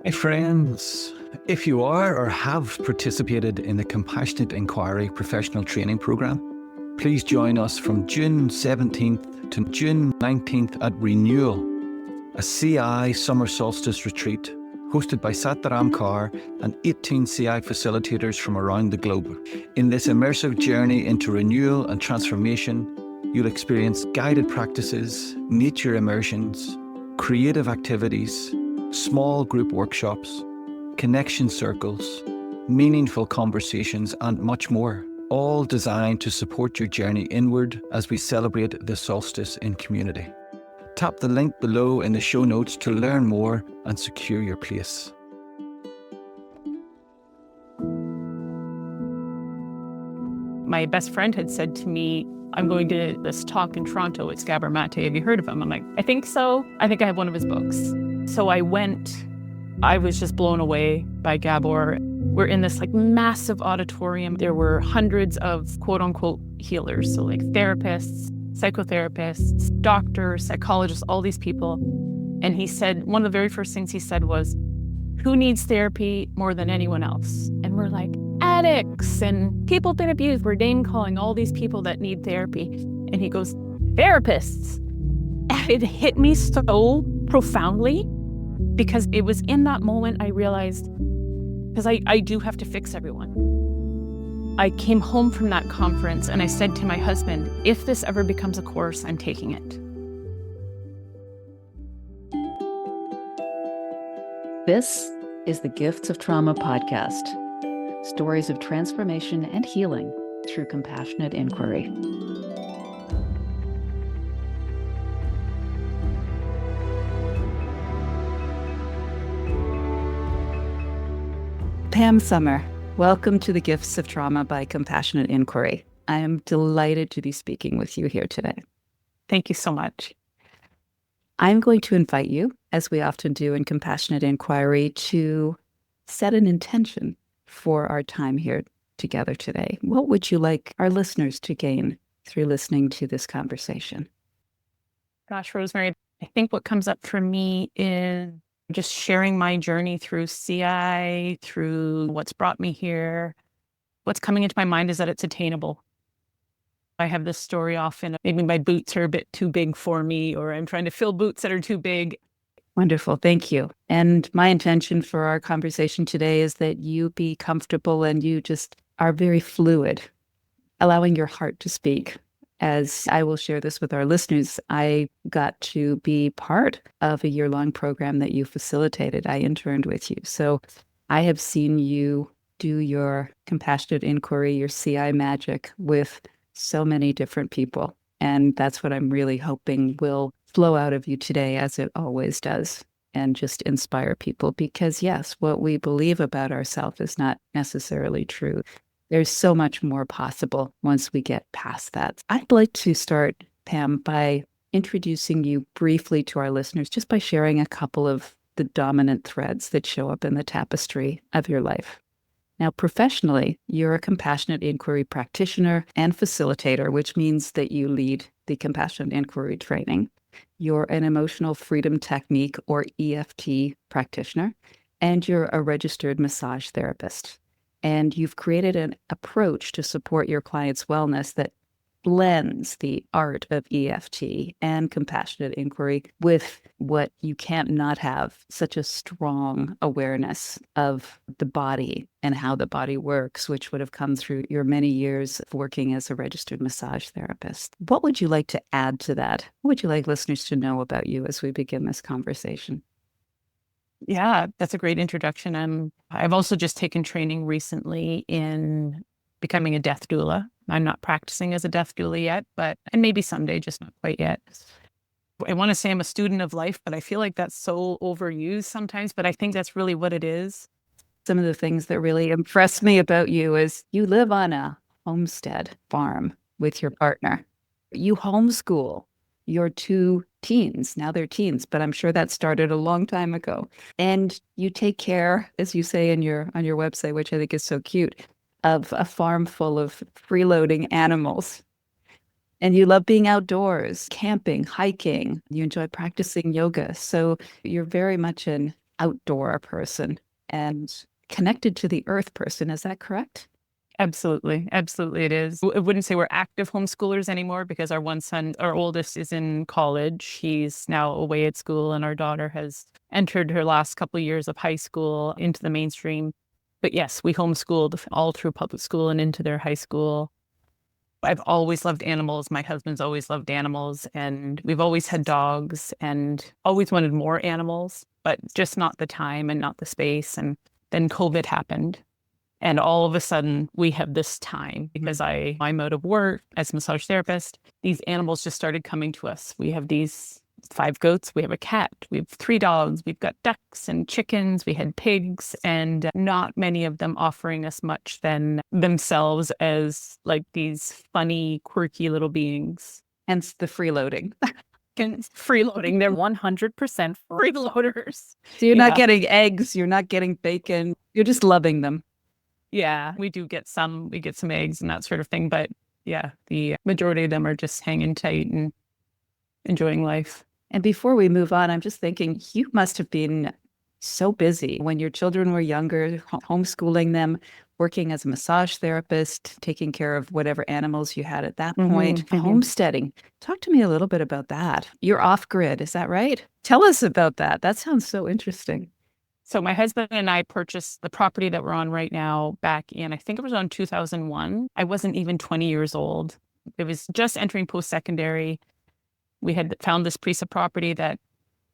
Hey friends, if you are or have participated in the Compassionate Inquiry Professional Training Programme, please join us from June 17th to June 19th at Renewal, a CI Summer Solstice Retreat hosted by Sataram Kaur and 18 CI facilitators from around the globe. In this immersive journey into renewal and transformation, you'll experience guided practices, nature immersions, creative activities, small group workshops, connection circles, meaningful conversations, and much more, all designed to support your journey inward as we celebrate the solstice in community. Tap the link below in the show notes to learn more and secure your place. My best friend had said to me, I'm going to this talk in Toronto. It's Gabor Mate. Have you heard of him? I'm like, I think so. I think I have one of his books. So I went. I was just blown away by Gabor. We're in this massive auditorium. There were hundreds of quote unquote healers. So therapists, psychotherapists, doctors, psychologists, all these people. And he said, one of the very first things he said was, who needs therapy more than anyone else? And we're like, addicts and people have been abused. We're name calling all these people that need therapy. And he goes, therapists. And it hit me so profoundly because it was in that moment I realized, because I do have to fix everyone. I came home from that conference and I said to my husband, if this ever becomes a course, I'm taking it. This is the Gifts of Trauma podcast. Stories of transformation and healing through compassionate inquiry. Pam Sommer, welcome to the Gifts of Trauma by Compassionate Inquiry. I am delighted to be speaking with you here today. Thank you so much. I'm going to invite you, as we often do in Compassionate Inquiry, to set an intention for our time here together today. What would you like our listeners to gain through listening to this conversation? Gosh, Rosemary, I think what comes up for me is just sharing my journey through CI, through what's brought me here. What's coming into my mind is that it's attainable. I have this story often, maybe my boots are a bit too big for me, or I'm trying to fill boots that are too big. Wonderful. Thank you. And my intention for our conversation today is that you be comfortable and you just are very fluid, allowing your heart to speak. As I will share this with our listeners, I got to be part of a year-long program that you facilitated. I interned with you. So I have seen you do your compassionate inquiry, your CI magic with so many different people. And that's what I'm really hoping will flow out of you today, as it always does, and just inspire people. Because yes, what we believe about ourselves is not necessarily true. There's so much more possible once we get past that. I'd like to start, Pam, by introducing you briefly to our listeners, just by sharing a couple of the dominant threads that show up in the tapestry of your life. Now, professionally, you're a compassionate inquiry practitioner and facilitator, which means that you lead the compassionate inquiry training. You're an emotional freedom technique, or EFT practitioner, and you're a registered massage therapist. And you've created an approach to support your clients' wellness that blends the art of EFT and compassionate inquiry with what you can't not have, such a strong awareness of the body and how the body works, which would have come through your many years of working as a registered massage therapist. What would you like to add to that? What would you like listeners to know about you as we begin this conversation? Yeah, that's a great introduction. I've also just taken training recently in becoming a death doula. I'm not practicing as a death doula yet, and maybe someday, just not quite yet. I want to say I'm a student of life, but I feel like that's so overused sometimes, but I think that's really what it is. Some of the things that really impressed me about you is you live on a homestead farm with your partner. You homeschool your two teens. Now they're teens, but I'm sure that started a long time ago. And you take care, as you say on your website, which I think is so cute, of a farm full of freeloading animals. And you love being outdoors, camping, hiking. You enjoy practicing yoga. So you're very much an outdoor person and connected to the earth person. Is that correct? Absolutely. Absolutely it is. I wouldn't say we're active homeschoolers anymore because our one son, our oldest, is in college. He's now away at school, and our daughter has entered her last couple of years of high school into the mainstream. But yes, we homeschooled all through public school and into their high school. I've always loved animals. My husband's always loved animals, and we've always had dogs and always wanted more animals, but just not the time and not the space. And then COVID happened. And all of a sudden, we have this time because I'm out of work as a massage therapist. These animals just started coming to us. We have these 5 goats, we have a cat, we have 3 dogs, we've got ducks and chickens, we had pigs, and not many of them offering us much than themselves as like these funny, quirky little beings. Hence the freeloading. And freeloading, they're 100% freeloaders. So you're not getting eggs, you're not getting bacon, you're just loving them. Yeah, we get some eggs and that sort of thing. But yeah, the majority of them are just hanging tight and enjoying life. And before we move on, I'm just thinking you must have been so busy when your children were younger, homeschooling them, working as a massage therapist, taking care of whatever animals you had at that point, homesteading. Talk to me a little bit about that. You're off grid, is that right? Tell us about that. That sounds so interesting. So my husband and I purchased the property that we're on right now back in, I think it was on 2001. I wasn't even 20 years old. It was just entering post-secondary. We had found this piece of property that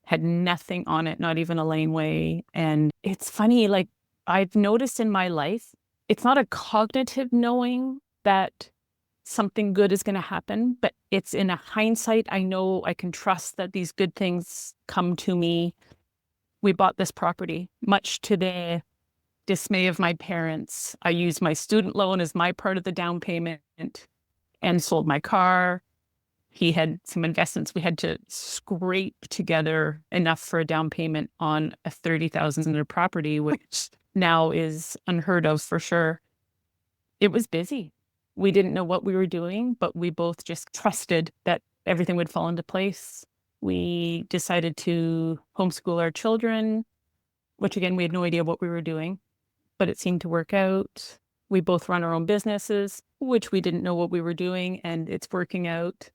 had nothing on it, not even a laneway. And it's funny, like I've noticed in my life, it's not a cognitive knowing that something good is going to happen, but it's in a hindsight. I know I can trust that these good things come to me. We bought this property, much to the dismay of my parents. I used my student loan as my part of the down payment and sold my car. He had some investments. We had to scrape together enough for a down payment on a $30,000 property, which now is unheard of for sure. It was busy. We didn't know what we were doing, but we both just trusted that everything would fall into place. We decided to homeschool our children, which again, we had no idea what we were doing, but it seemed to work out. We both run our own businesses, which we didn't know what we were doing, and it's working out.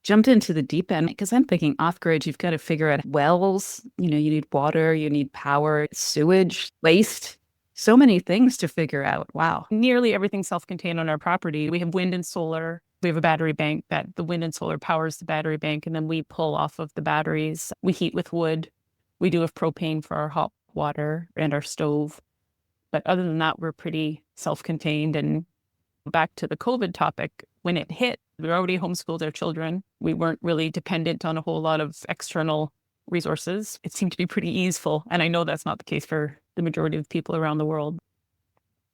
Jumped into the deep end because I'm thinking off grid, you've got to figure out wells, you need water, you need power, sewage, waste, so many things to figure out. Wow. Nearly everything's self-contained on our property. We have wind and solar. We have a battery bank that the wind and solar powers the battery bank, and then we pull off of the batteries. We heat with wood. We do have propane for our hot water and our stove. But other than that, we're pretty self-contained. And back to the COVID topic, when it hit, we already homeschooled our children. We weren't really dependent on a whole lot of external resources. It seemed to be pretty easeful. And I know that's not the case for the majority of people around the world.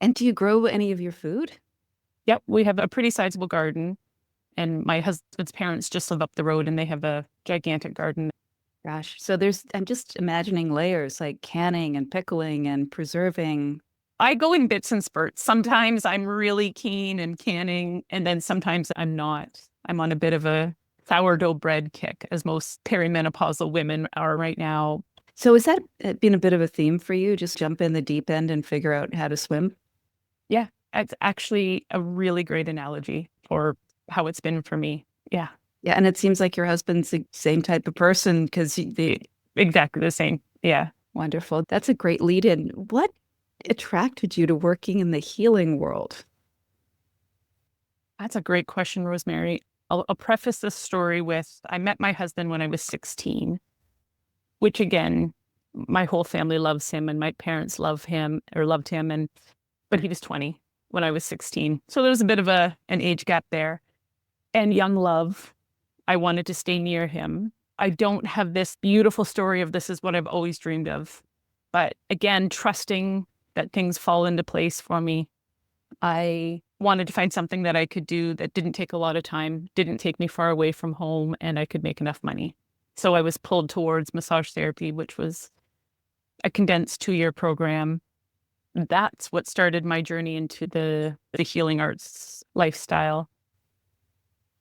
And do you grow any of your food? Yep, we have a pretty sizable garden. And my husband's parents just live up the road and they have a gigantic garden. Gosh, so I'm just imagining layers like canning and pickling and preserving. I go in bits and spurts. Sometimes I'm really keen and canning, and then sometimes I'm not. I'm on a bit of a sourdough bread kick, as most perimenopausal women are right now. So has that been a bit of a theme for you? Just jump in the deep end and figure out how to swim? Yeah, it's actually a really great analogy for how it's been for me. Yeah. Yeah, and it seems like your husband's the same type of person because exactly the same. Yeah. Wonderful. That's a great lead in. What attracted you to working in the healing world? That's a great question, Rosemary. I'll preface this story with, I met my husband when I was 16, which again, my whole family loves him and my parents loved him, but he was 20 when I was 16. So there was a bit of an age gap there. And young love, I wanted to stay near him. I don't have this beautiful story of this is what I've always dreamed of. But again, trusting that things fall into place for me. I wanted to find something that I could do that didn't take a lot of time, didn't take me far away from home, and I could make enough money. So I was pulled towards massage therapy, which was a condensed 2-year program. That's what started my journey into the healing arts lifestyle.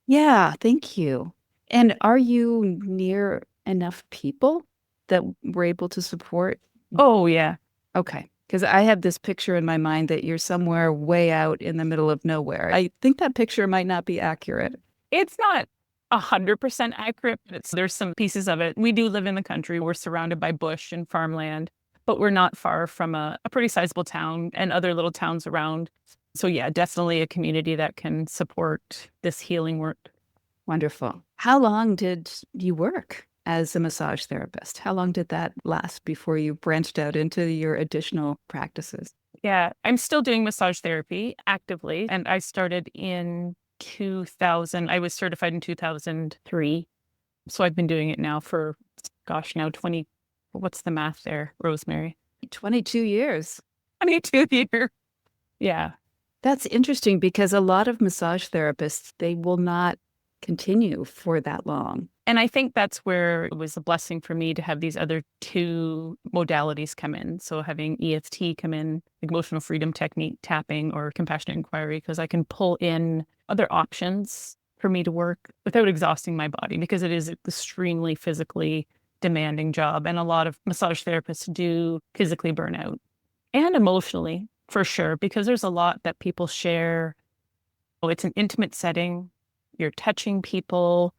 Yeah, thank you. And are you near enough people that were able to support Oh, yeah. Okay. Because I have this picture in my mind that you're somewhere way out in the middle of nowhere. I think that picture might not be accurate. It's not 100% accurate, but there's some pieces of it. We do live in the country. We're surrounded by bush and farmland, but we're not far from a pretty sizable town and other little towns around. So yeah, definitely a community that can support this healing work. Wonderful. How long did you work as a massage therapist? How long did that last before you branched out into your additional practices? Yeah, I'm still doing massage therapy actively, and I started in 2000. I was certified in 2003. So I've been doing it now for, gosh, now 20, what's the math there, Rosemary? 22 years. 22 years. Yeah. That's interesting because a lot of massage therapists, they will not continue for that long. And I think that's where it was a blessing for me to have these other two modalities come in. So having EFT come in, emotional freedom technique, tapping, or compassionate inquiry, because I can pull in other options for me to work without exhausting my body, because it is an extremely physically demanding job. And a lot of massage therapists do physically burn out and emotionally, for sure, because there's a lot that people share. Oh, it's an intimate setting. You're touching people.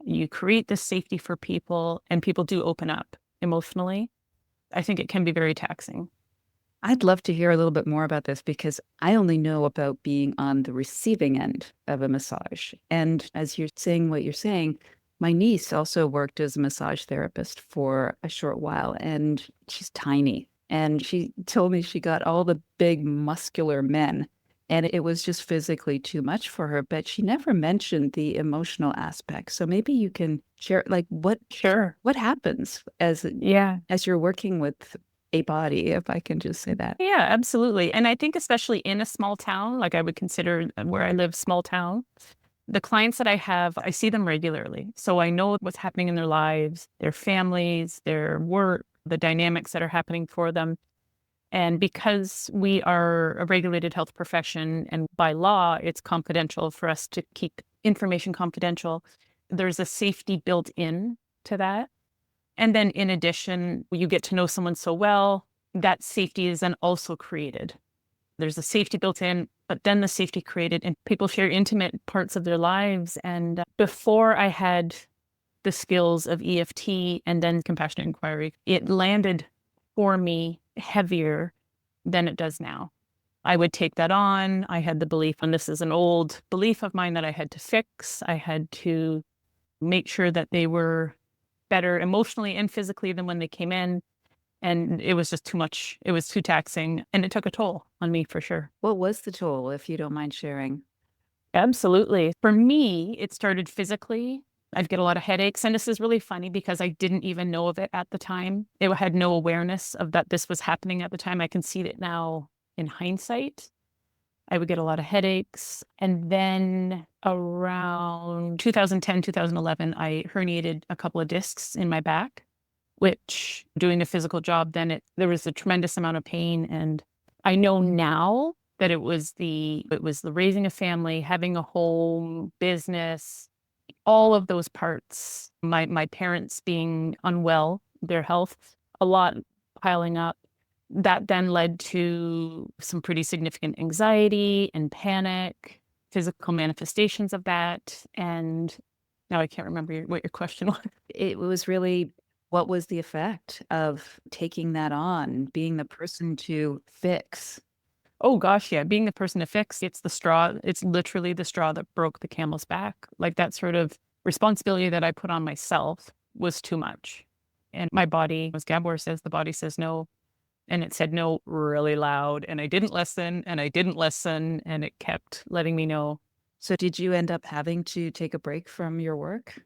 You create this safety for people, and people do open up emotionally. I think it can be very taxing. I'd love to hear a little bit more about this because I only know about being on the receiving end of a massage. And as you're saying what you're saying, my niece also worked as a massage therapist for a short while, and she's tiny. And she told me she got all the big muscular men, and it was just physically too much for her. But she never mentioned the emotional aspect. So maybe you can share, like, what happens as you're working with a body, if I can just say that. Yeah, absolutely. And I think especially in a small town, like I would consider where I live small town, the clients that I have, I see them regularly. So I know what's happening in their lives, their families, their work, the dynamics that are happening for them. And because we are a regulated health profession and by law, it's confidential for us to keep information confidential, there's a safety built in to that. And then in addition, you get to know someone so well, that safety is then also created. There's a safety built in, but then the safety created, and people share intimate parts of their lives. And before I had the skills of EFT and then compassionate inquiry, it landed for me heavier than it does now. I would take that on. I had the belief, and this is an old belief of mine, that I had to fix. I had to make sure that they were better emotionally and physically than when they came in. And it was just too much. It was too taxing, and it took a toll on me for sure. What was the toll, if you don't mind sharing? Absolutely. For me, it started physically. I'd get a lot of headaches. And this is really funny because I didn't even know of it at the time. It had no awareness of that this was happening at the time. I can see it now in hindsight. I would get a lot of headaches. And then around 2010, 2011, I herniated a couple of discs in my back, which doing a physical job, then there was a tremendous amount of pain. And I know now that it was the raising a family, having a home, business, all of those parts, my parents being unwell, their health, a lot piling up. That then led to some pretty significant anxiety and panic, physical manifestations of that. And now I can't remember what your question was. It was really, what was the effect of taking that on, being the person to fix? Oh gosh, yeah. Being the person to fix, it's the straw. It's literally the straw that broke the camel's back. Like that sort of responsibility that I put on myself was too much. And my body, as Gabor says, the body says no. And it said no really loud. And I didn't listen and I didn't listen. And it kept letting me know. So did you end up having to take a break from your work?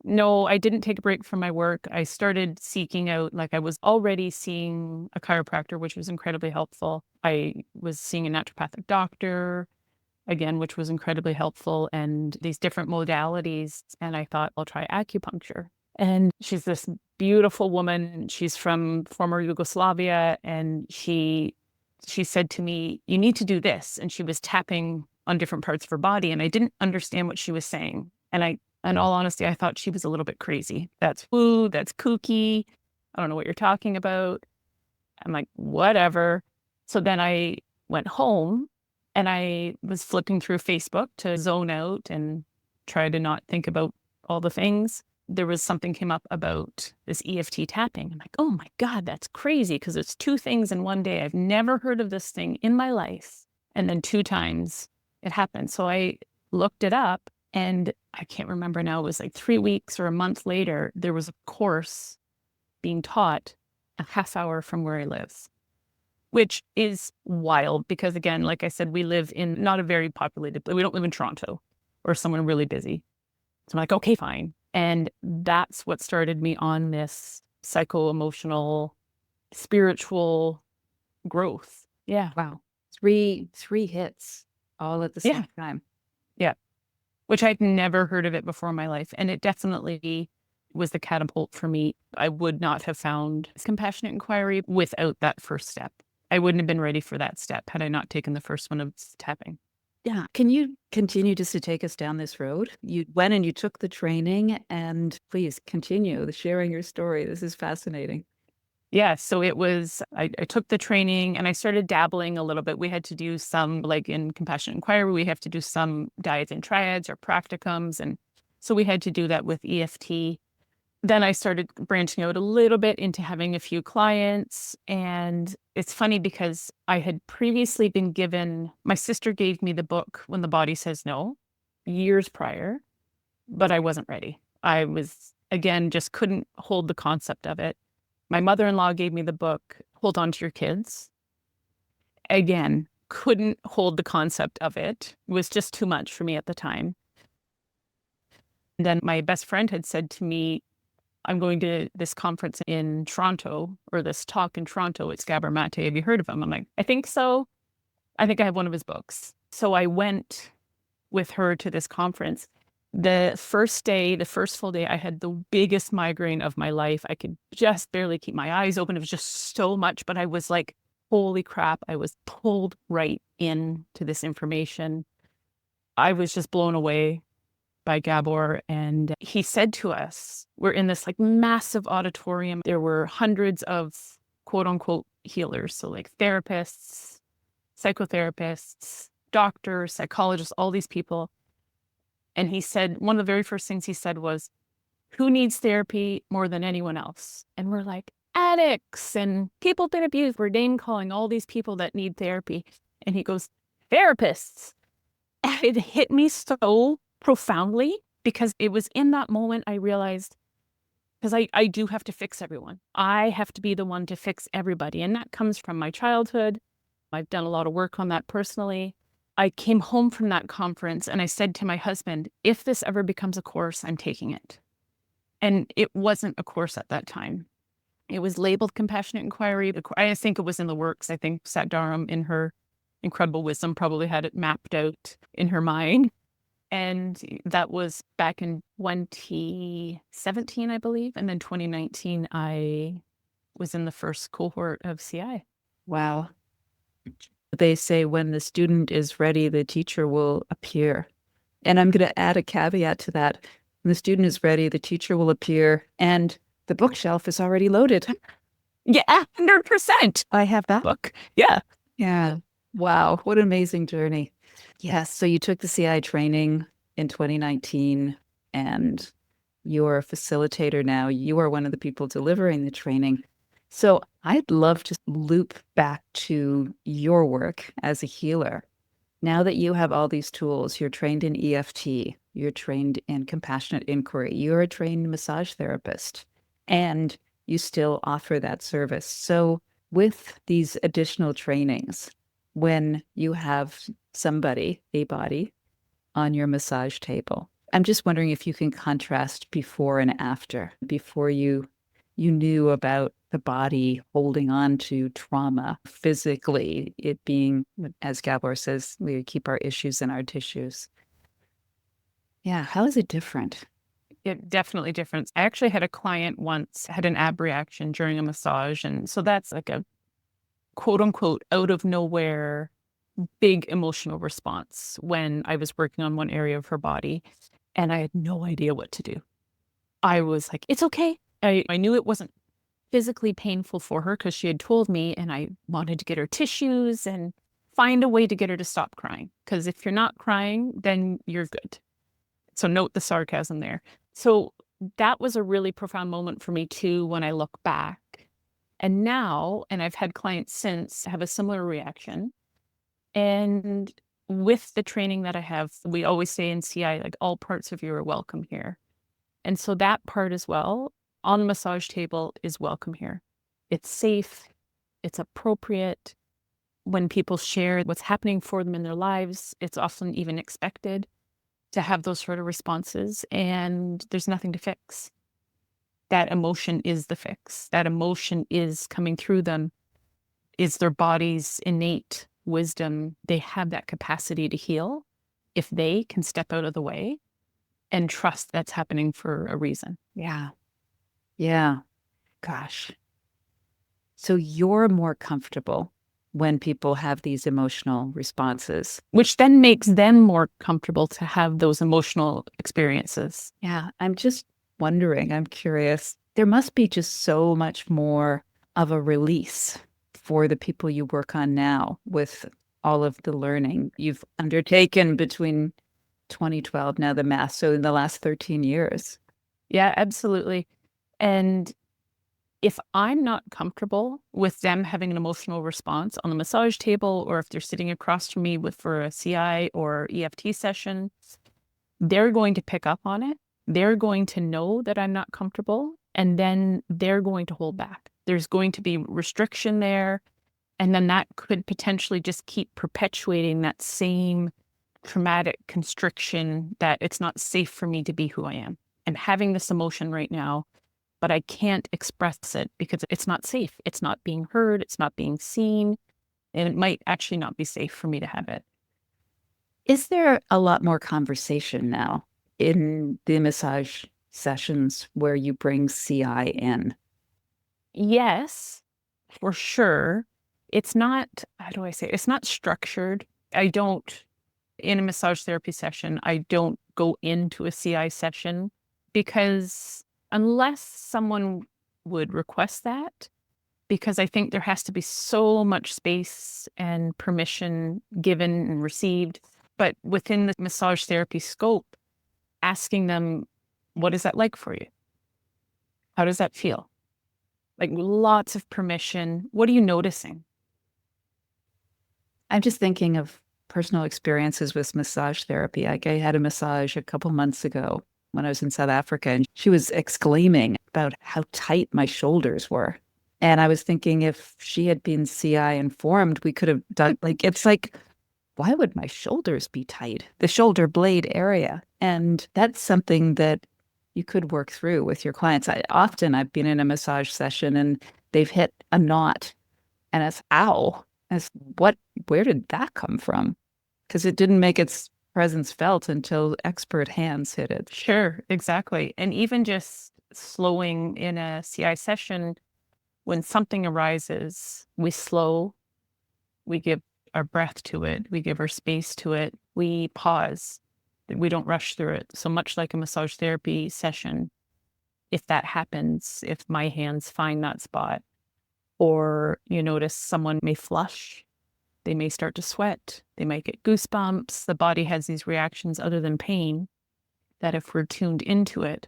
No, I didn't take a break from my work. I started seeking out, like I was already seeing a chiropractor, which was incredibly helpful. I was seeing a naturopathic doctor, again, which was incredibly helpful, and these different modalities. And I thought, I'll try acupuncture. And she's this beautiful woman. She's from former Yugoslavia. And she said to me, you need to do this. And she was tapping on different parts of her body. And I didn't understand what she was saying. And in all honesty, I thought she was a little bit crazy. That's woo, that's kooky. I don't know what you're talking about. I'm like, whatever. So then I went home and I was flipping through Facebook to zone out and try to not think about all the things. There was something came up about this EFT tapping. I'm like, oh my God, that's crazy because it's 2 things in one day. I've never heard of this thing in my life. And then 2 times it happened. So I looked it up and I can't remember now, it was like 3 weeks or a month later, there was a course being taught a half hour from where I live, which is wild because, again, like I said, we live in not a very populated place. We don't live in Toronto or somewhere really busy. So I'm like, okay, fine. And that's what started me on this psycho-emotional, spiritual growth. Yeah. Wow. Three hits all at the same time. Yeah. Which I'd never heard of it before in my life. And it definitely was the catapult for me. I would not have found compassionate inquiry without that first step. I wouldn't have been ready for that step had I not taken the first one of tapping. Yeah. Can you continue just to take us down this road? You went and you took the training, and please continue sharing your story. This is fascinating. Yeah, so it was, I took the training and I started dabbling a little bit. We had to do some, like in compassionate inquiry, we have to do some diads and triads or practicums. And so we had to do that with EFT. Then I started branching out a little bit into having a few clients. And it's funny because I had previously been given, my sister gave me the book When the Body Says No years prior, but I wasn't ready. I was, again, just couldn't hold the concept of it. My mother-in-law gave me the book, Hold On to Your Kids. Again, couldn't hold the concept of it. It was just too much for me at the time. And then my best friend had said to me, I'm going to this conference in Toronto, or this talk in Toronto. It's Gabor Mate. Have you heard of him? I'm like, I think so. I think I have one of his books. So I went with her to this conference. The first day, the first full day, I had the biggest migraine of my life. I could just barely keep my eyes open. It was just so much, but I was like, holy crap, I was pulled right into this information. I was just blown away by Gabor. And he said to us, we're in this like massive auditorium. There were hundreds of quote unquote healers. So like therapists, psychotherapists, doctors, psychologists, all these people. And he said, one of the very first things he said was, who needs therapy more than anyone else? And we're like, addicts and people been abused. We're name calling all these people that need therapy. And he goes, therapists. And it hit me so profoundly because it was in that moment I realized, because I do have to fix everyone. I have to be the one to fix everybody. And that comes from my childhood. I've done a lot of work on that personally. I came home from that conference and I said to my husband, if this ever becomes a course, I'm taking it. And it wasn't a course at that time. It was labeled compassionate inquiry. I think it was in the works. I think Sat Dharam, in her incredible wisdom, probably had it mapped out in her mind. And that was back in 2017, I believe. And then 2019, I was in the first cohort of CI. Wow. They say when the student is ready, the teacher will appear. And I'm going to add a caveat to that. When the student is ready, the teacher will appear, and the bookshelf is already loaded. Yeah, 100%. I have that book. Yeah. Yeah. Wow. What an amazing journey. Yes. So you took the CI training in 2019, and you're a facilitator now. You are one of the people delivering the training. So I'd love to loop back to your work as a healer. Now that you have all these tools, you're trained in EFT, you're trained in compassionate inquiry, you're a trained massage therapist, and you still offer that service. So with these additional trainings, when you have somebody, a body, on your massage table, I'm just wondering if you can contrast before and after, before you knew about the body holding on to trauma physically, it being, as Gabor says, we keep our issues in our tissues. Yeah, how is it different? It definitely different. I actually had a client once had an ab reaction during a massage. And so that's like a quote unquote out of nowhere big emotional response when I was working on one area of her body and I had no idea what to do. I was like, it's okay. I knew it wasn't physically painful for her because she had told me, and I wanted to get her tissues and find a way to get her to stop crying. Because if you're not crying, then you're good. So note the sarcasm there. So that was a really profound moment for me too when I look back. And now, and I've had clients since have a similar reaction. And with the training that I have, we always say in CI, like, all parts of you are welcome here. And so that part as well on the massage table is welcome here. It's safe. It's appropriate. When people share what's happening for them in their lives, it's often even expected to have those sort of responses, and there's nothing to fix. That emotion is the fix. That emotion is coming through them, is their body's innate wisdom. They have that capacity to heal if they can step out of the way and trust that's happening for a reason. Yeah. Yeah. Gosh. So you're more comfortable when people have these emotional responses. Which then makes them more comfortable to have those emotional experiences. Yeah. I'm just wondering, I'm curious. There must be just so much more of a release for the people you work on now with all of the learning you've undertaken between 2012, now the mass. So in the last 13 years. Yeah, absolutely. And if I'm not comfortable with them having an emotional response on the massage table, or if they're sitting across from me for a CI or EFT session, they're going to pick up on it. They're going to know that I'm not comfortable, and then they're going to hold back. There's going to be restriction there, and then that could potentially just keep perpetuating that same traumatic constriction that it's not safe for me to be who I am. I'm having this emotion right now, but I can't express it because it's not safe. It's not being heard. It's not being seen. And it might actually not be safe for me to have it. Is there a lot more conversation now in the massage sessions where you bring CI in? Yes, for sure. It's not, how do I say it? It's not structured. In a massage therapy session, I don't go into a CI session because unless someone would request that, because I think there has to be so much space and permission given and received. But within the massage therapy scope, asking them, what is that like for you? How does that feel? Like, lots of permission. What are you noticing? I'm just thinking of personal experiences with massage therapy. Like, I had a massage a couple months ago when I was in South Africa, and she was exclaiming about how tight my shoulders were. And I was thinking, if she had been CI informed, we could have done, it's like, why would my shoulders be tight? The shoulder blade area. And that's something that you could work through with your clients. I've been in a massage session and they've hit a knot, and it's ow. Where did that come from? Because it didn't make its presence felt until expert hands hit it. Sure, exactly. And even just slowing in a CI session, when something arises, we slow, we give our breath to it, we give our space to it, we pause, we don't rush through it. So much like a massage therapy session, if that happens, if my hands find that spot, or you notice someone may flush, they may start to sweat, they might get goosebumps, the body has these reactions other than pain, that if we're tuned into it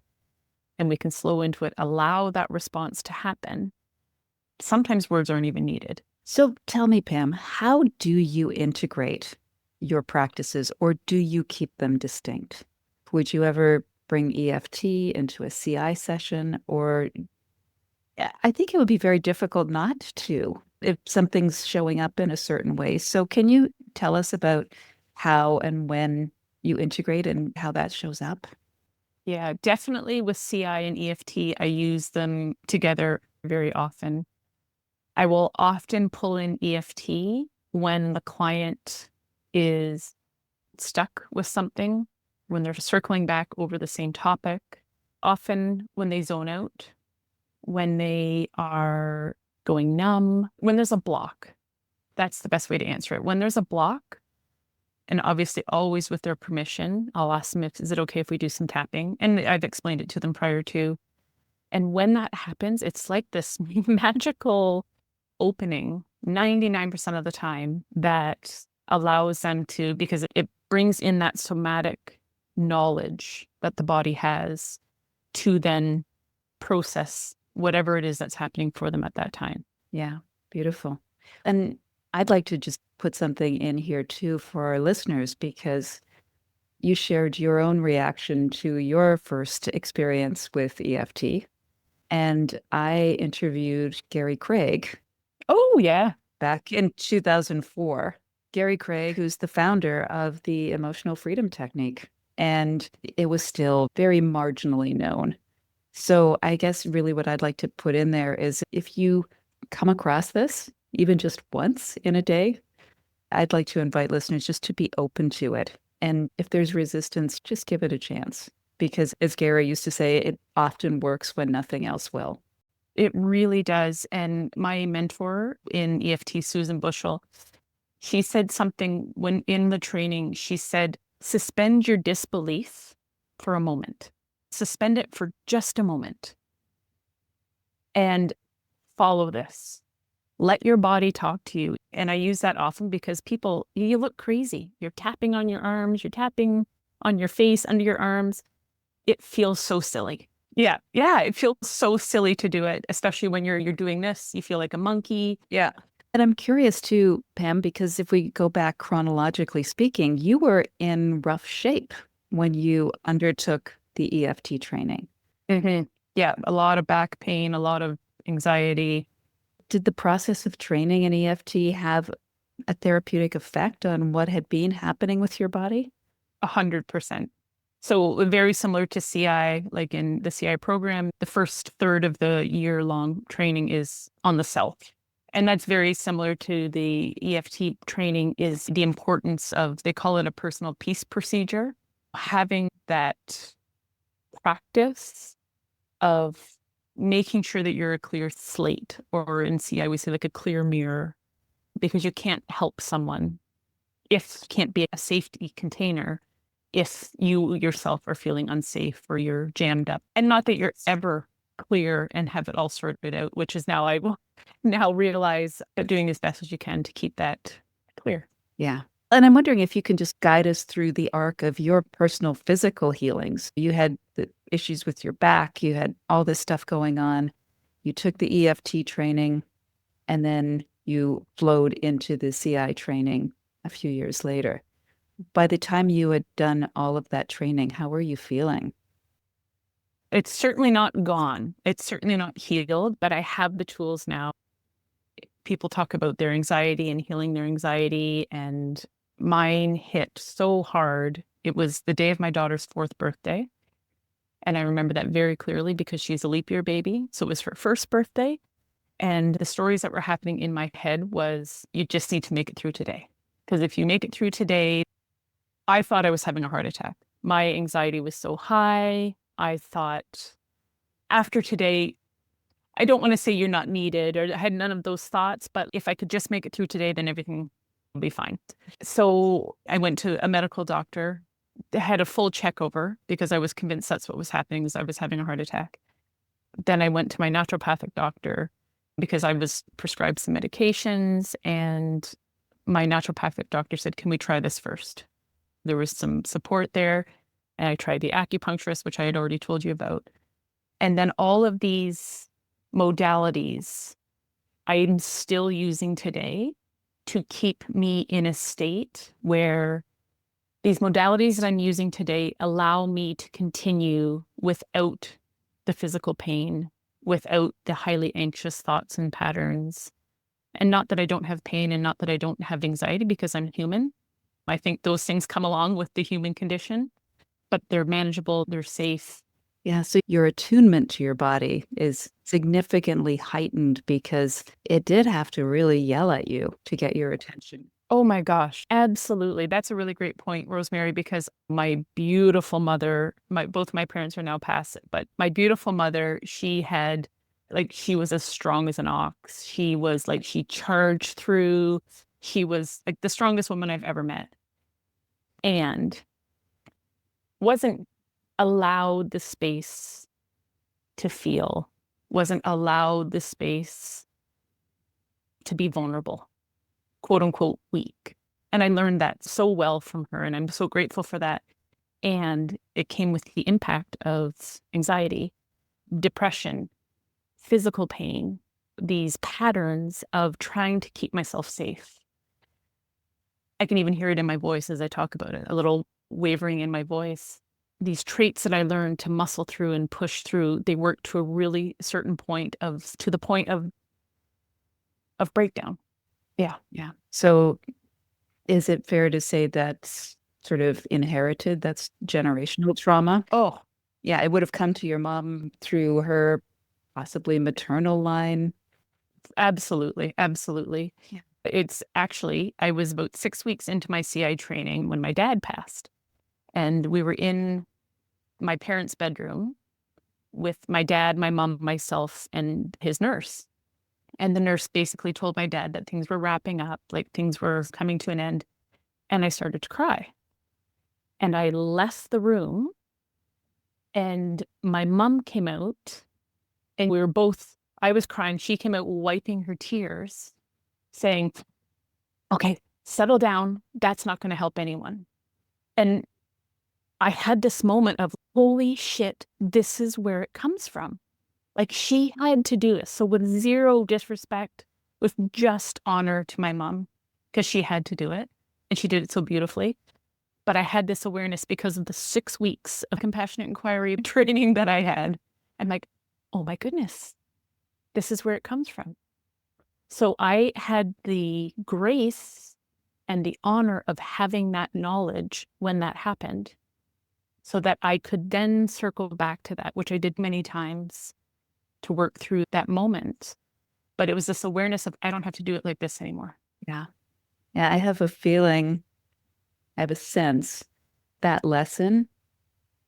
and we can slow into it, allow that response to happen, sometimes words aren't even needed. So tell me, Pam, how do you integrate your practices, or do you keep them distinct? Would you ever bring EFT into a CI session? Or I think it would be very difficult not to if something's showing up in a certain way. So can you tell us about how and when you integrate and how that shows up? Yeah, definitely with CI and EFT, I use them together very often. I will often pull in EFT when the client is stuck with something, when they're circling back over the same topic, often when they zone out, when they are going numb, when there's a block. That's the best way to answer it. When there's a block, and obviously always with their permission, I'll ask them, is it okay if we do some tapping? And I've explained it to them prior to. And when that happens, it's like this magical opening 99% of the time that allows them to, because it brings in that somatic knowledge that the body has to then process whatever it is that's happening for them at that time. Yeah, beautiful. And I'd like to just put something in here too for our listeners, because you shared your own reaction to your first experience with EFT. And I interviewed Gary Craig. Oh, yeah. Back in 2004. Gary Craig, who's the founder of the emotional freedom technique. And it was still very marginally known. So I guess really what I'd like to put in there is if you come across this, even just once in a day, I'd like to invite listeners just to be open to it. And if there's resistance, just give it a chance. Because as Gary used to say, it often works when nothing else will. It really does. And my mentor in EFT, Susan Bushell, she said something when in the training, she said, suspend your disbelief for a moment. Suspend it for just a moment. And follow this. Let your body talk to you. And I use that often because people, you look crazy. You're tapping on your arms, you're tapping on your face, under your arms. It feels so silly. Yeah. It feels so silly to do it, especially when you're doing this. You feel like a monkey. Yeah. And I'm curious too, Pam, because if we go back chronologically speaking, you were in rough shape when you undertook the EFT training. Mm-hmm. Yeah. A lot of back pain, a lot of anxiety. Did the process of training in EFT have a therapeutic effect on what had been happening with your body? 100%. So very similar to CI, like in the CI program, the first third of the year-long training is on the self. And that's very similar to the EFT training is the importance of, they call it a personal peace procedure, having that practice of making sure that you're a clear slate, or in CI, we say like a clear mirror, because you can't help someone if you can't be a safety container if you yourself are feeling unsafe or you're jammed up. And not that you're ever clear and have it all sorted out, which is now I will now realize doing as best as you can to keep that clear. Yeah. And I'm wondering if you can just guide us through the arc of your personal physical healings. You had the issues with your back, you had all this stuff going on. You took the EFT training, and then you flowed into the CI training a few years later. By the time you had done all of that training, how were you feeling? It's certainly not gone. It's certainly not healed, but I have the tools now. People talk about their anxiety and healing their anxiety, and mine hit so hard. It was the day of my daughter's 4th birthday. And I remember that very clearly because she's a leap year baby. So it was her first birthday. And the stories that were happening in my head was, you just need to make it through today. Because if you make it through today, I thought I was having a heart attack. My anxiety was so high. I thought, after today, I don't want to say you're not needed, or I had none of those thoughts, but if I could just make it through today, then everything will be fine. So I went to a medical doctor, had a full checkover because I was convinced that's what was happening, is I was having a heart attack. Then I went to my naturopathic doctor because I was prescribed some medications, and my naturopathic doctor said, can we try this first? There was some support there, and I tried the acupuncturist, which I had already told you about. And then all of these modalities I'm still using today to keep me in a state where these modalities that I'm using today allow me to continue without the physical pain, without the highly anxious thoughts and patterns. And not that I don't have pain, and not that I don't have anxiety, because I'm human. I think those things come along with the human condition, but they're manageable, they're safe. Yeah, so your attunement to your body is significantly heightened because it did have to really yell at you to get your attention. Oh my gosh, absolutely. That's a really great point, Rosemary, because my beautiful mother, both my parents are now passed, but my beautiful mother, she was as strong as an ox. She was like, she charged through. She was like the strongest woman I've ever met. And wasn't allowed the space to feel, wasn't allowed the space to be vulnerable, quote unquote, weak. And I learned that so well from her, and I'm so grateful for that. And it came with the impact of anxiety, depression, physical pain, these patterns of trying to keep myself safe. I can even hear it in my voice as I talk about it, a little wavering in my voice. These traits that I learned to muscle through and push through, they work to a really certain point to the point of breakdown. Yeah. Yeah. So is it fair to say that's sort of inherited? That's generational trauma? Oh, Yeah, it would have come to your mom through her possibly maternal line. absolutely. Absolutely. Yeah. It's actually, I was about 6 weeks into my CI training when my dad passed. And we were in my parents' bedroom with my dad, my mom, myself, and his nurse. And the nurse basically told my dad that things were wrapping up, like things were coming to an end. And I started to cry. And I left the room, and my mom came out, and we were both, I was crying. She came out wiping her tears, saying, okay, settle down. That's not going to help anyone. And I had this moment of, holy shit, this is where it comes from. Like, she had to do this. So with zero disrespect, with just honor to my mom, because she had to do it. And she did it so beautifully. But I had this awareness because of the 6 weeks of compassionate inquiry training that I had. I'm like, oh my goodness, this is where it comes from. So I had the grace and the honor of having that knowledge when that happened, so that I could then circle back to that, which I did many times to work through that moment. But it was this awareness of, I don't have to do it like this anymore. Yeah. Yeah, I have a feeling, I have a sense that lesson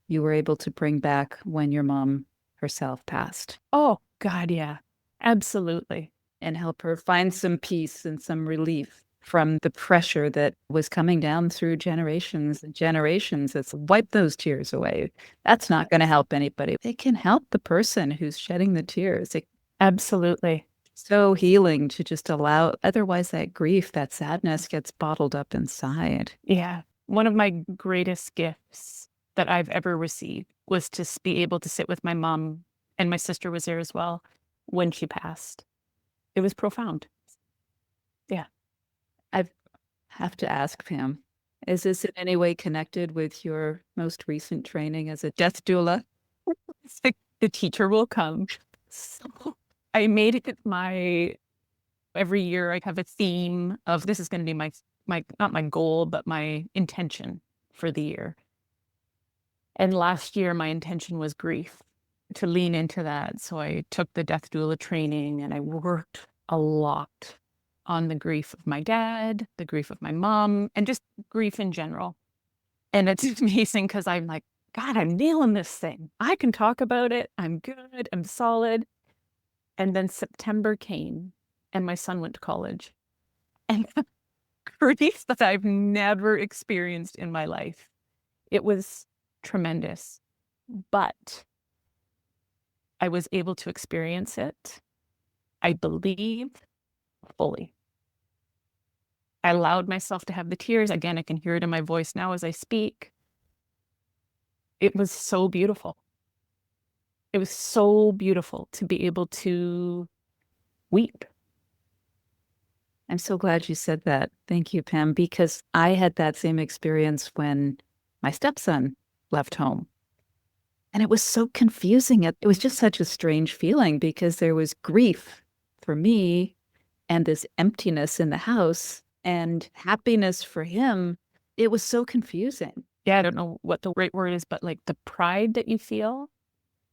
you were able to bring back when your mom herself passed Oh, God, yeah, absolutely. and help her find some peace and some relief from the pressure that was coming down through generations and generations. It's wipe those tears away. That's not going to help anybody. It can help the person who's shedding the tears. It's Absolutely. so healing to just allow, otherwise that grief, that sadness gets bottled up inside. Yeah. One of my greatest gifts that I've ever received was to be able to sit with my mom, and my sister was there as well when she passed. It was profound. Yeah. I have to ask, Pam, is this in any way connected with your most recent training as a death doula? It's like the teacher will come. So I made it every year I have a theme of, this is going to be my not my goal, but my intention for the year. And last year, my intention was grief, to lean into that. So I took the death doula training, and I worked a lot on the grief of my dad, the grief of my mom, and just grief in general. And it's amazing because I'm like, God, I'm nailing this thing. I can talk about it. I'm good. I'm solid. And then September came, and my son went to college. And the grief that I've never experienced in my life, it was tremendous. But I was able to experience it, I believe, fully. I allowed myself to have the tears. Again, I can hear it in my voice now as I speak. It was so beautiful. It was so beautiful to be able to weep. I'm so glad you said that. Thank you, Pam, because I had that same experience when my stepson left home. And it was so confusing. It was just such a strange feeling because there was grief for me and this emptiness in the house and happiness for him. It was so confusing. Yeah, I don't know what the right word is, but like the pride that you feel,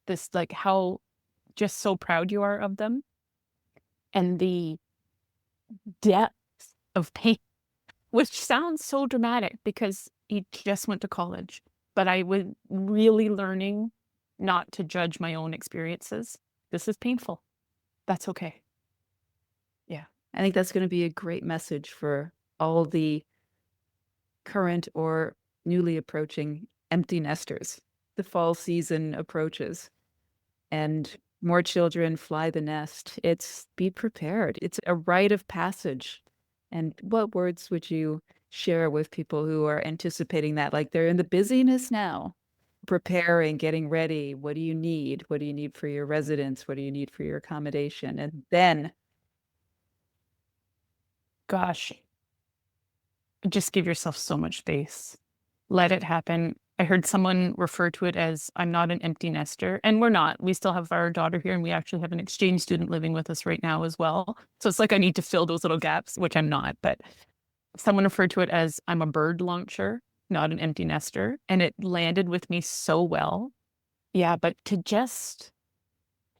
this, like, how just so proud you are of them, and the depth of pain, which sounds so dramatic because he just went to college. But I was really learning not to judge my own experiences. This is painful. That's okay. Yeah. I think that's going to be a great message for all the current or newly approaching empty nesters. The fall season approaches. and more children fly the nest. It's be prepared. It's a rite of passage. And what words would you share with people who are anticipating that? Like they're in the busyness now, preparing, getting ready. What do you need? What do you need for your residence? What do you need for your accommodation? And then, Gosh, just give yourself so much space. Let it happen. I heard someone refer to it as I'm not an empty nester. And we're not. We still have our daughter here, and we actually have an exchange student living with us right now as well. So it's like I need to fill those little gaps, which I'm not. But someone referred to it as I'm a bird launcher, not an empty nester. And it landed with me so well. Yeah, but to just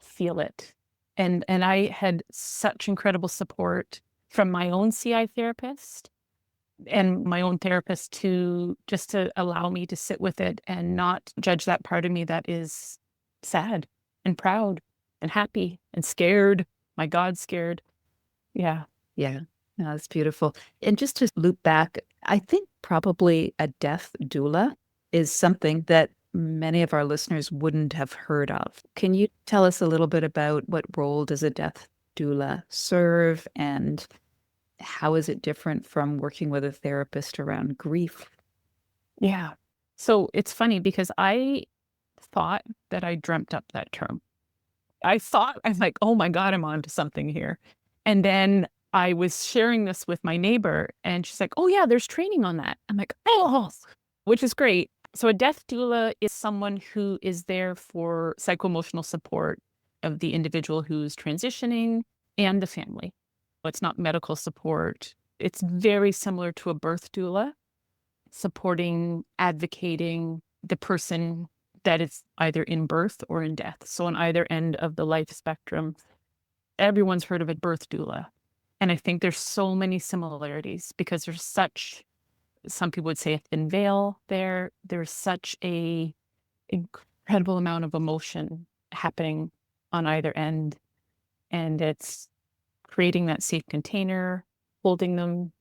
feel it. And I had such incredible support from my own CI therapist and my own therapist to allow me to sit with it and not judge that part of me that is sad and proud and happy and scared. My God, scared. Yeah. yeah, no, that's beautiful. And just to loop back, I think probably a death doula is something that many of our listeners wouldn't have heard of. Can you tell us a little bit about what role does a death doula serve, and how is it different from working with a therapist around grief? Yeah. So it's funny because I thought that I dreamt up that term. I was like, oh my God, I'm onto something here. And then I was sharing this with my neighbor, and she's like, oh yeah, there's training on that. I'm like, oh, which is great. So a death doula is someone who is there for psycho-emotional support of the individual who's transitioning and the family. It's not medical support. It's very similar to a birth doula, supporting, advocating the person that is either in birth or in death. So on either end of the life spectrum, everyone's heard of a birth doula. And I think there's so many similarities because there's some people would say a thin veil there. There's such a incredible amount of emotion happening on either end. And it's creating that safe container, holding them.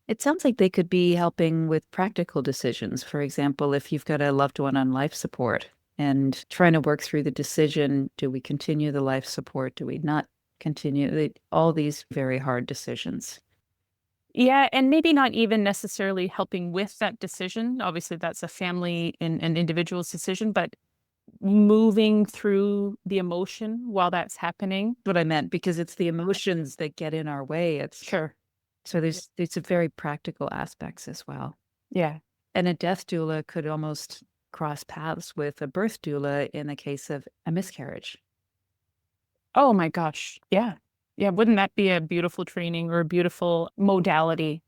It sounds like they could be helping with practical decisions. For example, if you've got a loved one on life support and trying to work through the decision, do we continue the life support? Do we not continue? All these very hard decisions. Yeah, and maybe not even necessarily helping with that decision. Obviously, that's a family and an individual's decision, but moving through the emotion while that's happening. What I meant, because it's the emotions that get in our way. Sure. So there's some very practical aspects as well. Yeah. And a death doula could almost cross paths with a birth doula in the case of a miscarriage. Oh my gosh. Yeah. Yeah. Wouldn't that be a beautiful training or a beautiful modality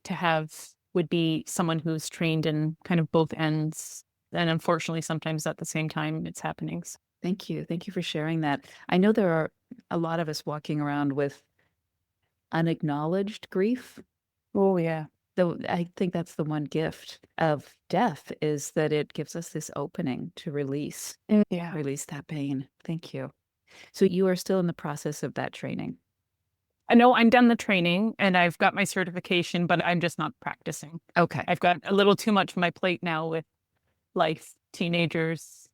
to have? Would be someone who's trained in kind of both ends. And unfortunately, sometimes at the same time it's happening. Thank you. Thank you for sharing that. I know there are a lot of us walking around with unacknowledged grief. Oh, yeah. Though I think that's the one gift of death, is that it gives us this opening to release that pain. Thank you. So you are still in the process of that training. I know I'm done the training and I've got my certification, but I'm just not practicing. Okay. I've got a little too much on my plate now with life, teenagers.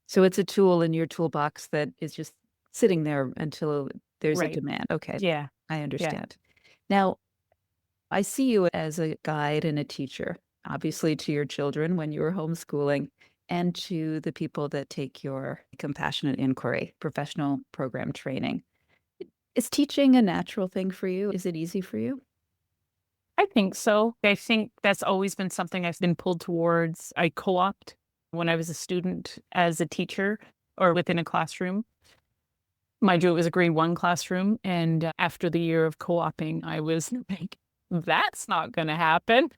So it's a tool in your toolbox that is just sitting there until there's a demand. Okay. Yeah. I understand. Now, I see you as a guide and a teacher, obviously to your children when you were homeschooling, and to the people that take your compassionate inquiry, professional program training. Is teaching a natural thing for you? Is it easy for you? I think so. I think that's always been something I've been pulled towards. I co-opted when I was a student as a teacher or within a classroom. Mind you, it was a grade 1 classroom. And after the year of co-oping, I was like, that's not going to happen.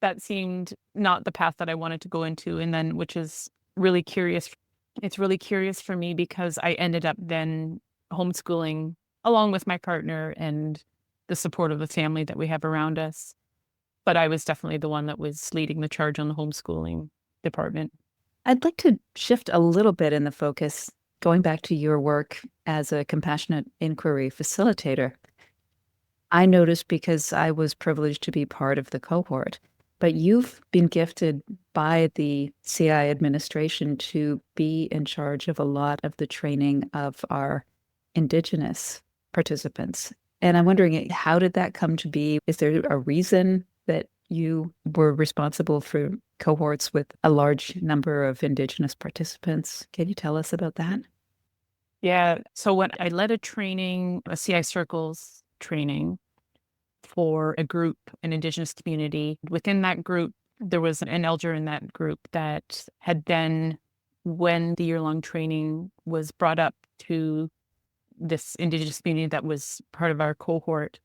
That seemed not the path that I wanted to go into. And then, which is really curious. It's really curious for me because I ended up then homeschooling along with my partner and the support of the family that we have around us. But I was definitely the one that was leading the charge on the homeschooling department. I'd like to shift a little bit in the focus, going back to your work as a compassionate inquiry facilitator. I noticed, because I was privileged to be part of the cohort, But you've been gifted by the CI administration to be in charge of a lot of the training of our Indigenous participants. And I'm wondering, how did that come to be? Is there a reason that you were responsible for cohorts with a large number of Indigenous participants? Can you tell us about that? Yeah. So when I led a training, a CI circles training for a group, an Indigenous community. Within that group, there was an elder in that group that had then, when the year-long training was brought up to this Indigenous community that was part of our cohort,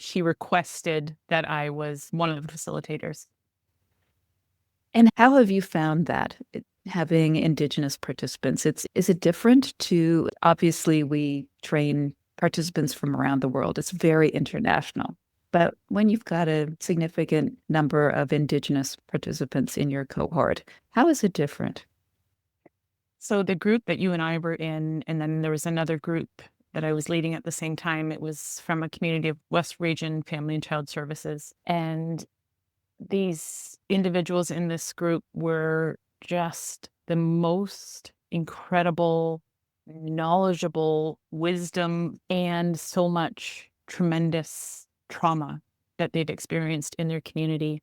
she requested that I was one of the facilitators. And how have you found that, having Indigenous participants? Is it different to, obviously, we train participants from around the world. It's very international. But when you've got a significant number of Indigenous participants in your cohort, how is it different? So the group that you and I were in, and then there was another group that I was leading at the same time. It was from a community of West Region Family and Child Services. And these individuals in this group were just the most incredible, knowledgeable wisdom and so much tremendous trauma that they'd experienced in their community.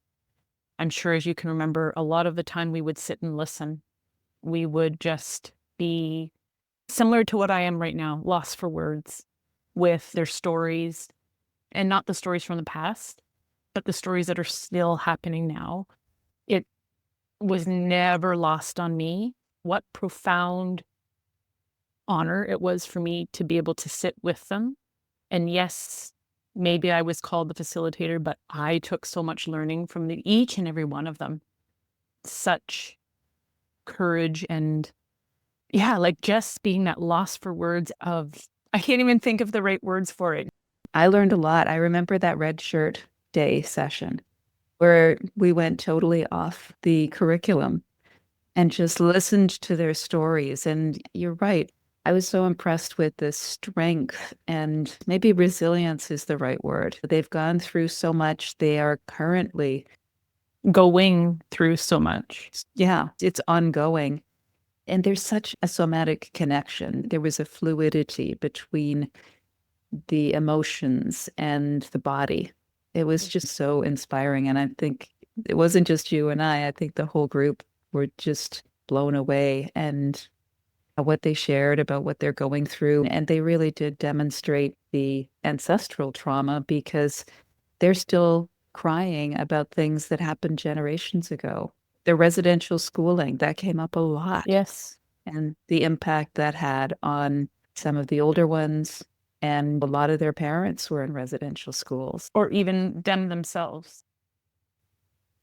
I'm sure, as you can remember, a lot of the time we would sit and listen. We would just be similar to what I am right now, lost for words with their stories, and not the stories from the past, but the stories that are still happening now. It was never lost on me what profound honor it was for me to be able to sit with them. And yes, maybe I was called the facilitator, but I took so much learning from each and every one of them. Such courage and, yeah, like just being that lost for words of, I can't even think of the right words for it. I learned a lot. I remember that red shirt day session where we went totally off the curriculum and just listened to their stories. And you're right. I was so impressed with the strength, and maybe resilience is the right word. They've gone through so much. They are currently going through so much. Yeah, it's ongoing. And there's such a somatic connection. There was a fluidity between the emotions and the body. It was just so inspiring. And I think it wasn't just you and I think the whole group were just blown away, and what they shared about what they're going through. And they really did demonstrate the ancestral trauma, because they're still crying about things that happened generations ago. Their residential schooling, that came up a lot. Yes. And the impact that had on some of the older ones. And a lot of their parents were in residential schools. Or even them themselves.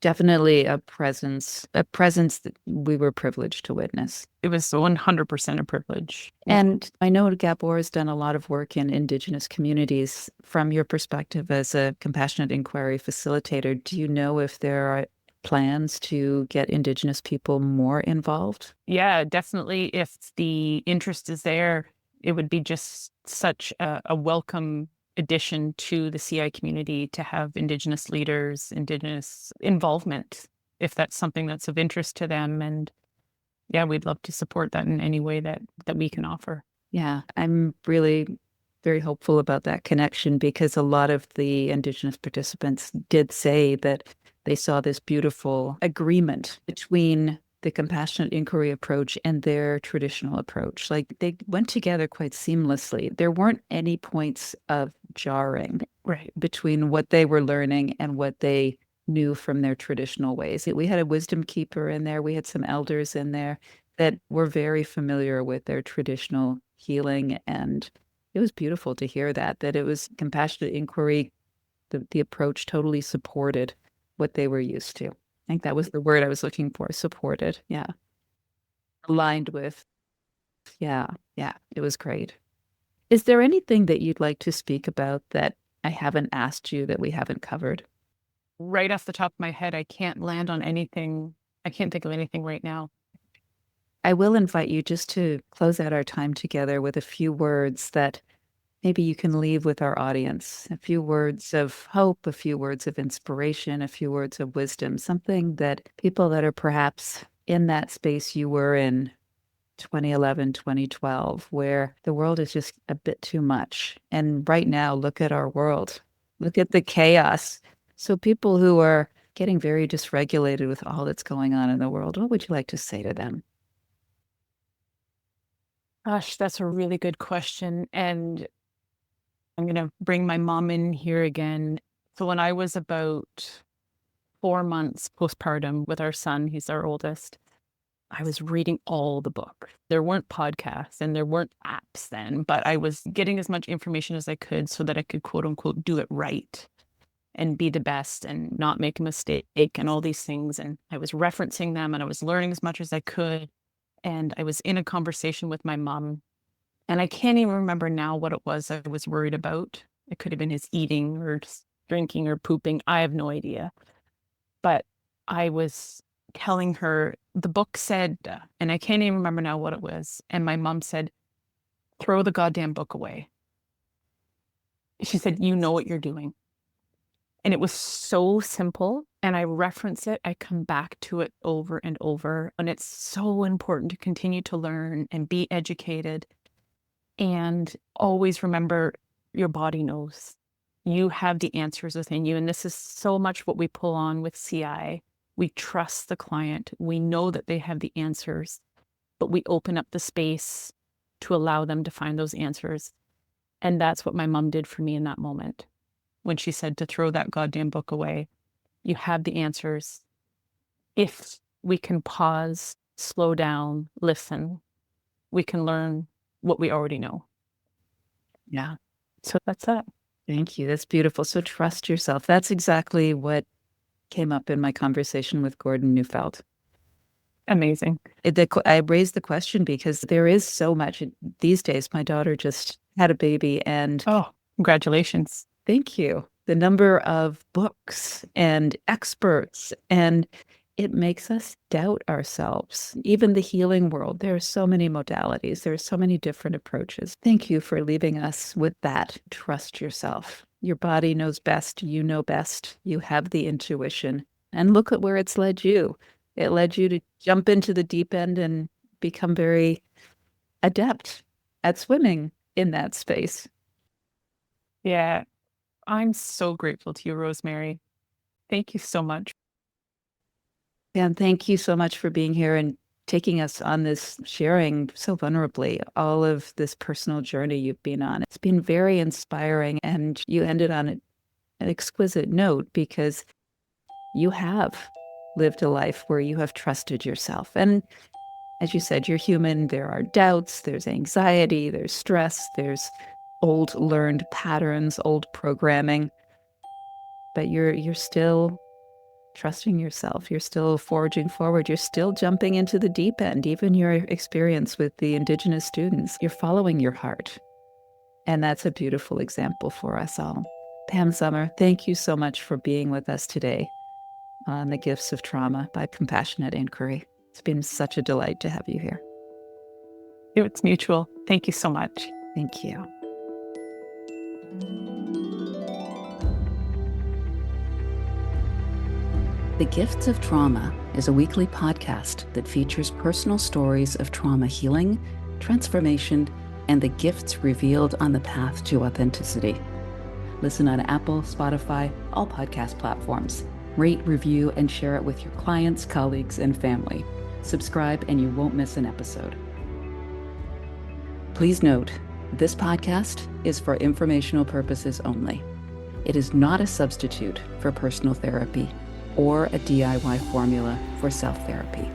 Definitely a presence that we were privileged to witness. It was 100% a privilege. And I know Gabor has done a lot of work in Indigenous communities. From your perspective as a compassionate inquiry facilitator, do you know if there are plans to get Indigenous people more involved? Yeah, definitely. If the interest is there, it would be just such a welcome addition to the CI community to have Indigenous leaders, Indigenous involvement, if that's something that's of interest to them. And yeah, we'd love to support that in any way that we can offer. Yeah, I'm really very hopeful about that connection, because a lot of the Indigenous participants did say that they saw this beautiful agreement between the compassionate inquiry approach and their traditional approach. Like, they went together quite seamlessly. There weren't any points of jarring between what they were learning and what they knew from their traditional ways. We had a wisdom keeper in there. We had some elders in there that were very familiar with their traditional healing. And it was beautiful to hear that it was compassionate inquiry. The approach totally supported what they were used to. I think that was the word I was looking for, supported. Yeah. Aligned with. Yeah. It was great. Is there anything that you'd like to speak about that I haven't asked you, that we haven't covered? Right off the top of my head, I can't land on anything. I can't think of anything right now. I will invite you just to close out our time together with a few words that maybe you can leave with our audience a few words of hope, a few words of inspiration, a few words of wisdom, something that people that are perhaps in that space you were in 2011, 2012, where the world is just a bit too much. And right now, look at our world. Look at the chaos. So people who are getting very dysregulated with all that's going on in the world, what would you like to say to them? Gosh, that's a really good question. And I'm going to bring my mom in here again. So when I was about 4 months postpartum with our son, he's our oldest, I was reading all the book. There weren't podcasts and there weren't apps then, but I was getting as much information as I could so that I could, quote unquote, do it right and be the best and not make a mistake and all these things. And I was referencing them and I was learning as much as I could. And I was in a conversation with my mom, and I can't even remember now what it was I was worried about. It could have been his eating or drinking or pooping. I have no idea. But I was telling her the book said, and I can't even remember now what it was. And my mom said, throw the goddamn book away. She said, you know what you're doing. And it was so simple. And I reference it. I come back to it over and over. And it's so important to continue to learn and be educated. And always remember your body knows. You have the answers within you. And this is so much what we pull on with CI. We trust the client. We know that they have the answers, but we open up the space to allow them to find those answers. And that's what my mom did for me in that moment when she said to throw that goddamn book away. You have the answers. If we can pause, slow down, listen, we can learn what we already know. Yeah. So that's it. Thank you. That's beautiful. So trust yourself. That's exactly what came up in my conversation with Gordon Neufeld. Amazing. I raised the question because there is so much these days. My daughter just had a baby and Oh, congratulations. thank you. The number of books and experts, and it makes us doubt ourselves. Even the healing world, there are so many modalities. There are so many different approaches. Thank you for leaving us with that. Trust yourself. Your body knows best. You know best. You have the intuition. And look at where it's led you. It led you to jump into the deep end and become very adept at swimming in that space. Yeah. I'm so grateful to you, Rosemary. Thank you so much. And thank you so much for being here and taking us on this, sharing so vulnerably all of this personal journey you've been on. It's been very inspiring, and you ended on an exquisite note because you have lived a life where you have trusted yourself. And as you said, you're human. There are doubts, there's anxiety, there's stress, there's old learned patterns, old programming, but you're still trusting yourself. You're still forging forward. You're still jumping into the deep end. Even your experience with the Indigenous students, you're following your heart. And that's a beautiful example for us all. Pam Sommer, thank you so much for being with us today on The Gifts of Trauma by Compassionate Inquiry. It's been such a delight to have you here. It's mutual. Thank you so much. Thank you. The Gifts of Trauma is a weekly podcast that features personal stories of trauma healing, transformation, and the gifts revealed on the path to authenticity. Listen on Apple, Spotify, all podcast platforms. Rate, review, and share it with your clients, colleagues, and family. Subscribe and you won't miss an episode. Please note, this podcast is for informational purposes only. It is not a substitute for personal therapy or a DIY formula for self-therapy.